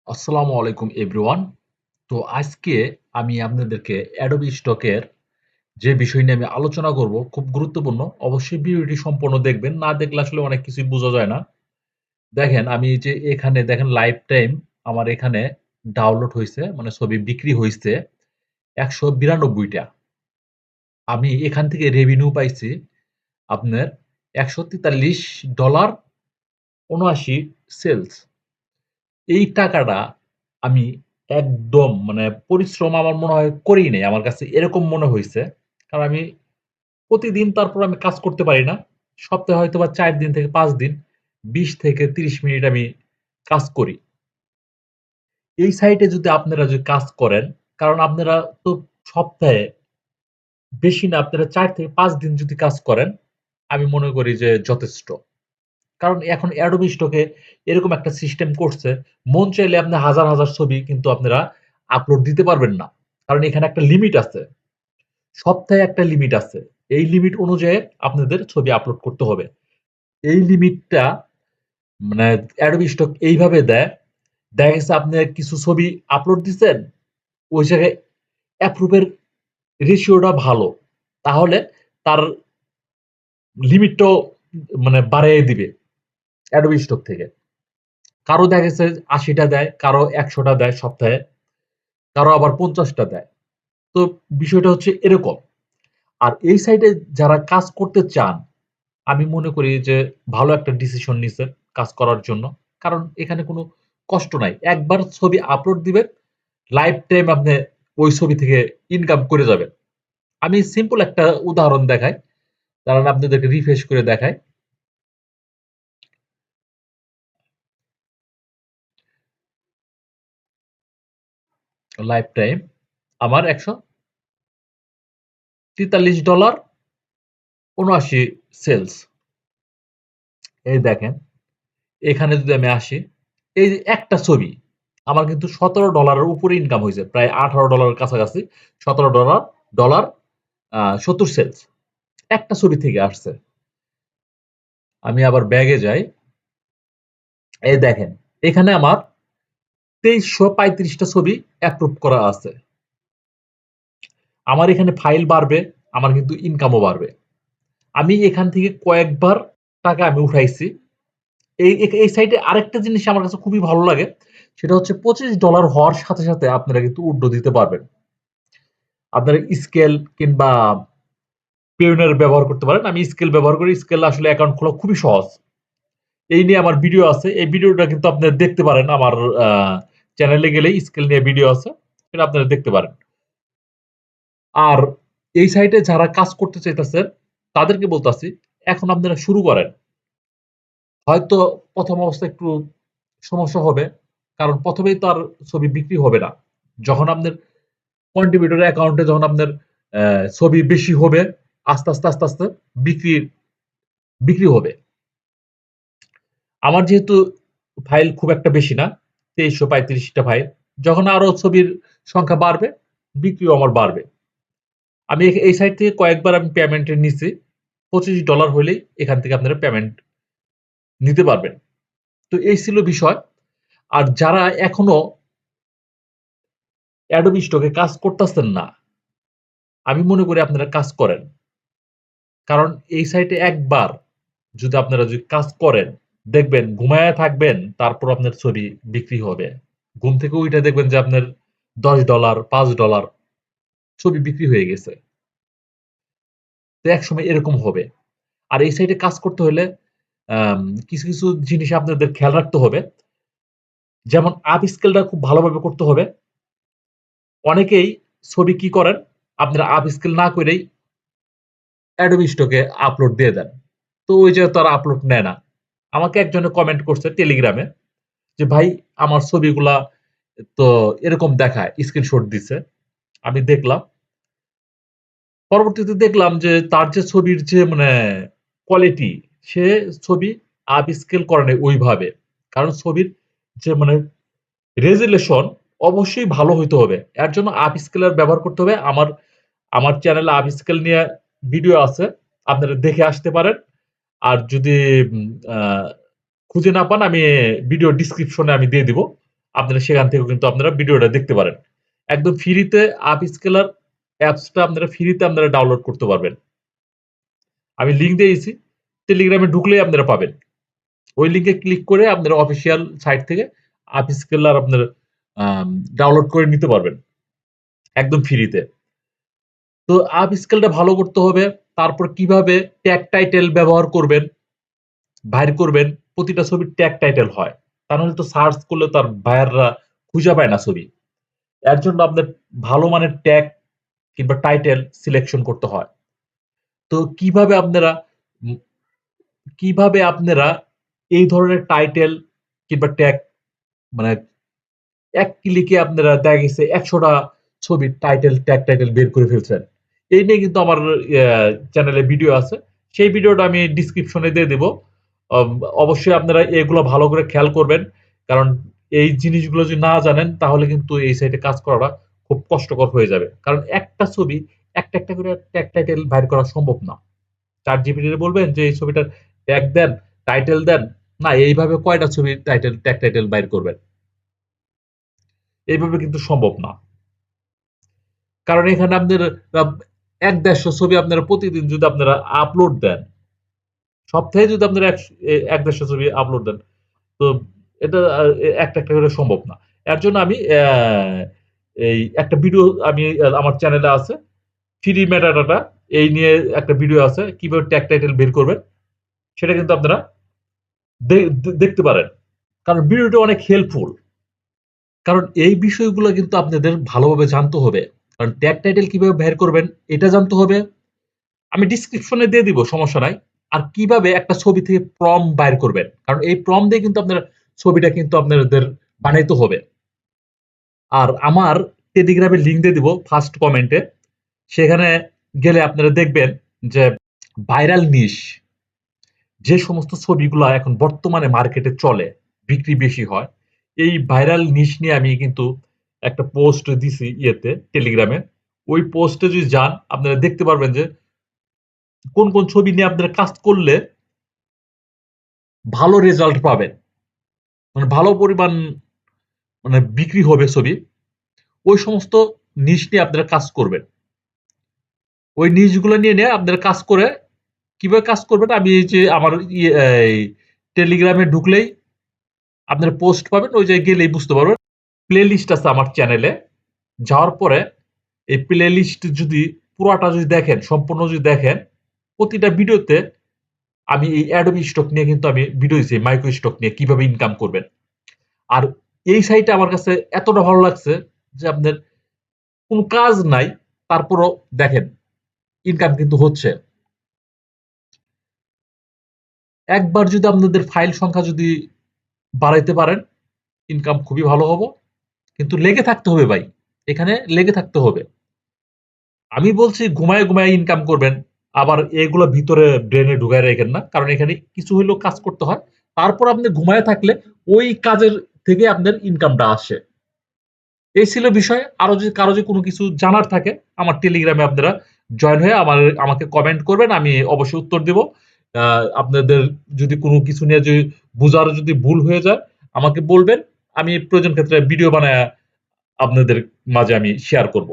আসসালামু আলাইকুম এভরিওয়ান। তো আজকে আমি আপনাদেরকে অ্যাডোবি স্টকের যে বিষয় নিয়ে আমি আলোচনা করব খুব গুরুত্বপূর্ণ। অবশ্যই ভিডিওটি সম্পূর্ণ দেখবেন। না দেখলে আসলে অনেক কিছুই বোঝা যায় না। দেখেন আমি যে এখানে দেখেন লাইফ টাইম আমার এখানে ডাউনলোড হইছে মানে ছবি বিক্রি হইছে ১৯২ টা। আমি এখান থেকে রেভিনিউ পাইছি আপনার $১৪৩ ৭৯ সেলস। এই টাকাটা আমি একদম মানে পরিশ্রম আমার মনে হয় করিই নাই। আমার কাছে এরকম মনে হইছে। কারণ আমি প্রতিদিন তারপর আমি কাজ করতে পারি না। সপ্তাহে হয়তোবা ৪ দিন থেকে ৫ দিন ২০ থেকে ৩০ মিনিট আমি কাজ করি। এই সাইটে যদি আপনারা যদি কাজ করেন, কারণ আপনারা তো সপ্তাহে বেশি না আপনারা ৪ থেকে ৫ দিন যদি কাজ করেন, আমি মনে করি যে যথেষ্ট। কারণ এখন Adobe Stock এ এরকম একটা সিস্টেম করছে, মন চাইলে আপনি হাজার, হাজার ছবি কিন্তু আপনারা আপলোড দিতে পারবেন না। কারণ এখানে একটা লিমিট আছে। সপ্তাহে একটা লিমিট আছে। এই লিমিট অনুযায়ী আপনাদের ছবি আপলোড করতে হবে। এই লিমিটটা মানে Adobe Stock এইভাবে দেয়, দেখা গেছে আপনি কিছু ছবি আপলোড দিছেন, ওই জায়গায় অ্যাপ্রুভ এর রেশিওটা ভালো। তাহলে তার লিমিটটাও মানে বাড়াইয়া দিবে Adobe Stock থেকে। কারো দেখা গেছে ৮০ টা দেয়, কারো ১০০ টা দেয় সপ্তাহে, কারো আবার ৫০ টা দেয়। তো বিষয়টা হচ্ছে এরকম। আর এই সাইটে যারা কাজ করতে চান, আমি মনে করি যে ভালো একটা ডিসিশন নিছেন কাজ করার জন্য। কারণ এখানে কোনো কষ্ট নাই। একবার ছবি আপলোড দিবেন, লাইফ টাইম আপনি ওই ছবি থেকে ইনকাম করে যাবেন। আমি সিম্পল একটা উদাহরণ দেখাই। দাঁড়ান আপনাদেরকে রিফ্রেশ করে দেখাই। লাইফ টাইম আমার $১৪৩ ৭৯ সেলস। এই দেখেন, এখানে যদি আমি আসি, এই যে একটা ছবি আমার কিন্তু $১৭ এর উপরে ইনকাম হইছে। প্রায় $১৮ এর কাছাকাছি। $১৭ ডলার ৭০ সেন্টস। একটা ছবি থেকে আসছে। আমি আবার ব্যাগে যাই। এই দেখেন, এখানে আমার ২৩৩৫ টা ছবি অ্যাপ্রুভ করা আছে। আমার এখানে ফাইল বাড়বে, আমার কিন্তু ইনকামও বাড়বে। আমি এখান থেকে কয়েকবার টাকা আমি উঠাইছি। এই সাইটে আরেকটা জিনিস আমার কাছে খুবই ভালো লাগে। সেটা হচ্ছে $২৫ হওয়ার সাথে, সাথে আপনারা কিন্তু উইথড্র দিতে পারবেন। আপনারা স্কেল কিংবা পেওনের ব্যবহার করতে পারেন। আমি স্কেল ব্যবহার করি। স্কেল আসলে অ্যাকাউন্ট খোলা খুবই সহজ। এই নিয়ে আমার ভিডিও আছে। এই ভিডিওটা কিন্তু আপনারা দেখতে পারেন আমার আ চ্যানেলে গেলেই স্কেল নিয়ে ভিডিও আছে। সেটা আপনারা দেখতে পারেন। আর এই সাইটে যারা কাজ করতে চাইতেছেন তাদেরকে বলতাছি, এখন আপনারা শুরু করেন। হয়তো ১ম অবস্থায় একটু সমস্যা হবে। কারণ ১ম এই তো আর ছবি বিক্রি হবে না। যখন আপনার কন্ট্রিবিউটর অ্যাকাউন্টে যখন আপনার ছবি বেশি হবে, আস্তে, আস্তে বিক্রি বিক্রি হবে। আমার যেহেতু ফাইল খুব একটা বেশি না, ২৩৩৫ টা ফাইল। যখন আরো ছবির সংখ্যা বাড়বে, বিক্রিও আমার বাড়বে। আমি এই সাইট থেকে কয়েকবার আমি পেমেন্ট নিছি। $২৫ হইলেই এখান থেকে আপনারা পেমেন্ট নিতে পারবেন। তো এই ছিল বিষয়। আর যারা এখনো Adobe Stock এ কাজ করতেছেন না, আমি মনে করি আপনারা কাজ করেন। কারণ এই সাইটে একবার যদি আপনারা কাজ করেন, দেখবেন ঘুমায়া থাকবেন, তারপর আপনার ছবি বিক্রি হবে। ঘুম থেকে উইঠা দেখবেন যে আপনার $১০, $৫ ছবি বিক্রি হয়ে গেছে। তো একসময় এরকম হবে। আর এই সাইটে কাজ করতে হলে আম কিছু জিনিস আপনাদের খেয়াল রাখতে হবে। যেমন আপ স্কেলটা খুব ভালোভাবে করতে হবে। অনেকেই ছবি কি করেন, আপনারা আপ স্কেল না কইরেই Adobe Stock এ আপলোড দিয়ে দেন। তো ওই যে তারা আপলোড নেয় না। আমাকে একজনে কমেন্ট করছে টেলিগ্রামে যে, "ভাই আমার ছবিগুলা তো এরকম দেখায়।" স্ক্রিনশট দিছে। আমি দেখলাম। পরবর্তীতে দেখলাম যে তার যে ছবির যে মানে কোয়ালিটি, সে ছবি আপ স্কেল করে নাই ওইভাবে। কারণ ছবির যে মানে রেজোলিউশন অবশ্যই ভালো হইতে হবে। এর জন্য আপ স্কেলার ব্যবহার করতে হবে। আমার চ্যানেলে আপ স্কেল নিয়ে ভিডিও আছে। আপনারা দেখে আসতে পারেন। আর যদি উম আ খুঁজে না পান আমি ভিডিও ডেসক্রিপশনে আমি দিয়ে দিব। আপনারা সেখান থেকেও কিন্তু আপনারা ভিডিওটা দেখতে পারেন। একদম ফ্রিতে আপস্কেলার অ্যাপসটা আপনারা ফ্রিতে আপনারা ডাউনলোড করতে পারবেন। আমি লিংক দিয়েছি। টেলিগ্রামে ঢুকলেই আপনারা পাবেন। ওই লিংকে ক্লিক করে আপনারা অফিসিয়াল সাইট থেকে আপস্কেলার আপনারা ডাউনলোড করে নিতে পারবেন একদম ফ্রিতে। তো আপস্কেলটা ভালো করতে হবে। তারপর কিভাবে ট্যাগ টাইটেল ব্যবহার করবেন, বাইর করবেন। প্রতিটা ছবির ট্যাগ টাইটেল হয়। তা নাহলে তো সার্চ করলে তার বায়াররা খুঁজে পায় না ছবি। এর জন্য আপনার ভালো মানের ট্যাগ কিংবা টাইটেল সিলেকশন করতে হয়। তো উম কিভাবে আপনারা এই ধরনের টাইটেল কিংবা ট্যাগ মানে এক ক্লিকে আপনারা দেখা গেছে ১০০ টা ছবির ট্যাগ টাইটেল বের করে ফেলছেন। এই নিয়ে কিন্তু আমার চ্যানেলে ভিডিও আছে। সেই ভিডিওটা আমি ডেসক্রিপশনে দিয়ে দেব। অব অবশ্যই আপনারা এগুলো ভালো করে খেয়াল করবেন। কারণ এই জিনিসগুলো যদি না জানেন তাহলে কিন্তু এই সাইটে কাজ করাটা খুব কষ্টকর হয়ে যাবে। কারণ একটা ছবি একটা করে ট্যাগ টাইটেল বাইর করা সম্ভব না। ChatGPT রে বলবেন যে এই ছবিটার ট্যাগ দেন, টাইটেল দেন। না এইভাবে কয়টা ছবির ট্যাগ টাইটেল বাইর করবেন? এইভাবে কিন্তু সম্ভব না। কারণ এখানে আপনার আহ, ১-১৫০ ছবি আপনারা প্রতিদিন যদি আপনারা আপলোড দেন, সপ্তাহে যদি আপনারা ১-১৫০ ছবি আপলোড দেন, তো এটা একটা করে সম্ভব না। এর জন্য আমি এই একটা ভিডিও আমি আমার চ্যানেলে আছে। ফ্রি মেটাডাটা এই নিয়ে একটা ভিডিও আছে। কিভাবে ট্যাগ টাইটেল বের করবেন সেটা কিন্তু আপনারা দেখতে পারেন। কারণ ভিডিওটা অনেক হেল্পফুল। কারণ এই বিষয়গুলো কিন্তু আপনাদের ভালোভাবে জানতে হবে। কারণ ট্যাগ টাইটেল কিভাবে বের করবেন এটা জানতে হবে। আমি ডেসক্রিপশনে দিয়ে দিব, সমস্যা নাই। আর কিভাবে একটা ছবি থেকে বাইর করবেন। কারণ এই দিয়ে কিন্তু আপনার ছবিটা কিন্তু আপনাদের বানাইতে হবে। আর আমার টেলিগ্রামের লিংক দিয়ে দিব ফার্স্ট কমেন্টে। সেখানে গেলে আপনারা দেখবেন যে ভাইরাল নিশ যে সমস্ত ছবিগুলা এখন বর্তমানে মার্কেটে চলে, বিক্রি বেশি হয়। এই ভাইরাল নিশ নিয়ে আমি কিন্তু একটা পোস্ট দিছি টেলিগ্রামে। ওই পোস্টে যদি যান আপনারা দেখতে পারবেন যে কোন ছবি নিয়ে আপনারা কাজ করলে ভালো রেজাল্ট পাবেন। মানে ভালো পরিমাণ বিক্রি হবে ছবি। ওই সমস্ত নিশ নিয়ে আপনারা কাজ করবেন। ওই নিশগুলো নিয়ে আপনারা কাজ করে কিভাবে কাজ করবেন আমি এই যে আমার এই টেলিগ্রামে ঢুকলেই আপনারা পোস্ট পাবেন। ওই জায়গায় গেলেই বুঝতে পারবেন। প্লে লিস্ট আছে আমার চ্যানেলে। যাওয়ার পরে এই প্লে লিস্ট যদি পুরাটা যদি দেখেন, সম্পূর্ণ যদি দেখেন, প্রতিটা ভিডিওতে আমি এই অ্যাডোবি স্টক নিয়ে কিন্তু আমি ভিডিও দিচ্ছি, মাইক্রো স্টক নিয়ে কিভাবে ইনকাম করবেন। আর এই সাইটে আমার কাছে এতটা ভালো লাগছে যে আপনার কোনো কাজ নাই, তারপরও দেখেন ইনকাম কিন্তু হচ্ছে। একবার যদি আপনাদের ফাইল সংখ্যা যদি বাড়াইতে পারেন, ইনকাম খুবই ভালো হবে। কিন্তু লেগে থাকতে হবে ভাই। এখানে লেগে থাকতে হবে। আমি বলছি ঘুমায়ে ইনকাম করবেন। আবার এগুলো ভিতরে ব্রেনে ঢুকায় রাখেন না। কারণ এখানে কিছু হইলেও কাজ করতে হয়। তারপর আপনি ঘুমায়ে থাকলে ওই কাজের থেকে আপনার ইনকামটা আসে। এই ছিল বিষয়। আরো যদি কারো যদি কোনো কিছু জানার থাকে আমার টেলিগ্রামে আপনারা জয়েন হয়ে আমাকে কমেন্ট করবেন। আমি অবশ্যই উত্তর দেব। আপনাদের যদি কোনো কিছু নিয়ে যদি বুঝার যদি ভুল হয়ে যায় আমাকে বলবেন। আমি প্রয়োজন ক্ষেত্রে ভিডিও বানায় আপনাদের মাঝে আমি শেয়ার করব।